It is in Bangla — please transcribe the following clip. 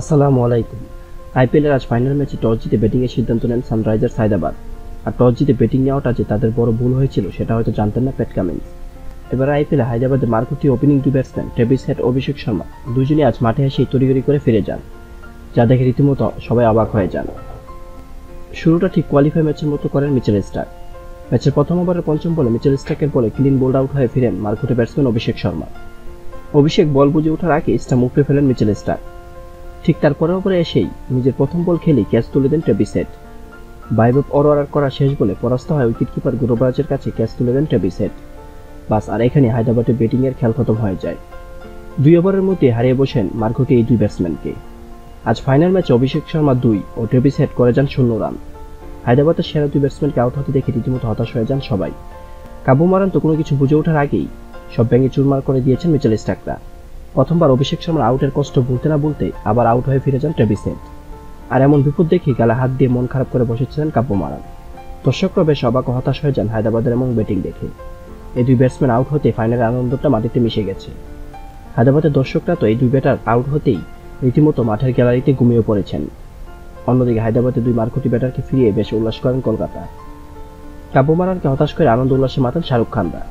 আসসালামু আলাইকুম। আইপিএলের আজ ফাইনাল ম্যাচে টস জিতে ব্যাটিংয়ের সিদ্ধান্ত নেন সানরাইজার্স হায়দ্রাবাদ। আর টস জিতে ব্যাটিং নেওয়াটা যে তাদের বড় ভুল হয়েছিল সেটা হয়তো জানতেন না প্যাট কামিন্স। এবার আইপিএলে হায়দ্রাবাদের মারকুটি ওপেনিং দুই ব্যাটসম্যান ট্রেভিস হেড ও অভিষেক শর্মা দুজনই আজ মাঠে এসেই তড়িঘড়ি করে ফিরে যান, যা দেখে রীতিমতো সবাই অবাক হয়ে যান। শুরুটা ঠিক কোয়ালিফাই ম্যাচের মতো করেন মিচেল স্টার্ক। ম্যাচের প্রথম ওভারের পঞ্চম বলে মিচেল স্টার্কের বলে ক্লিন বোল্ড আউট হয়ে ফিরেন মারকুটে ব্যাটসম্যান অভিষেক শর্মা। অভিষেক বল বুঝে ওঠার আগে স্টাম্প উপড়ে ফেলেন মিচেল স্টার্ক। ঠিক তার পরের ওভারে এসেই নিজের প্রথম বল খেলেই ক্যাচ তুলে দেন ট্রেভিস হেড। বাইবব অরোরার করা শেষ বলে পরাস্ত হয় উইকেট কিপার গুরবারাজের কাছে ক্যাচ তুলে দেন ট্রেভিস হেড। বাস আর এখানে হায়দ্রাবাদের ব্যাটিংয়ের খেল খতম হয়ে যায়। 2 ওভারের মধ্যে হারিয়ে বসেন মারকুটে এই দুই ব্যাটসম্যানকে। আজ ফাইনাল ম্যাচে অভিষেক শর্মা 2 ও ট্রেভিস হেড করে যান 0 রান। হায়দ্রাবাদের সেরা দুই ব্যাটসম্যানকে আউট হতে দেখে রীতিমতো হতাশ হয়ে যান সবাই। কাবু মারান তো কোনো কিছু বুঝে ওঠার আগেই সব ভেঙে চুরমার করে দিয়েছেন মিচেল স্টার্করা। প্রথমবার অভিষেক শর্মার আউটের কষ্ট ভুলতে না ভুলতে আবার আউট হয়ে ফিরে যান ট্রেভিস হেড। আর এমন বিপদ দেখে গালে হাত দিয়ে মন খারাপ করে বসেছিলেন কাব্য মারান। দর্শকরা বেশ অবাক ও হতাশ হয়ে যান হায়দ্রাবাদের এমন ব্যাটিং দেখে। এই দুই ব্যাটসম্যান আউট হতে ফাইনালের আনন্দটা মাটিতে মিশে গেছে। হায়দ্রাবাদের দর্শকরা তো এই দুই ব্যাটার আউট হতেই রীতিমতো মাঠের গ্যালারিতে ঘুমিয়ে পড়েছেন। অন্যদিকে হায়দ্রাবাদের দুই মারকুটি ব্যাটারকে ফিরিয়ে বেশ উল্লাস করেন কলকাতা। কাব্য মারানকে হতাশ করে আনন্দ উল্লাসে মাতান শাহরুখ খানরা।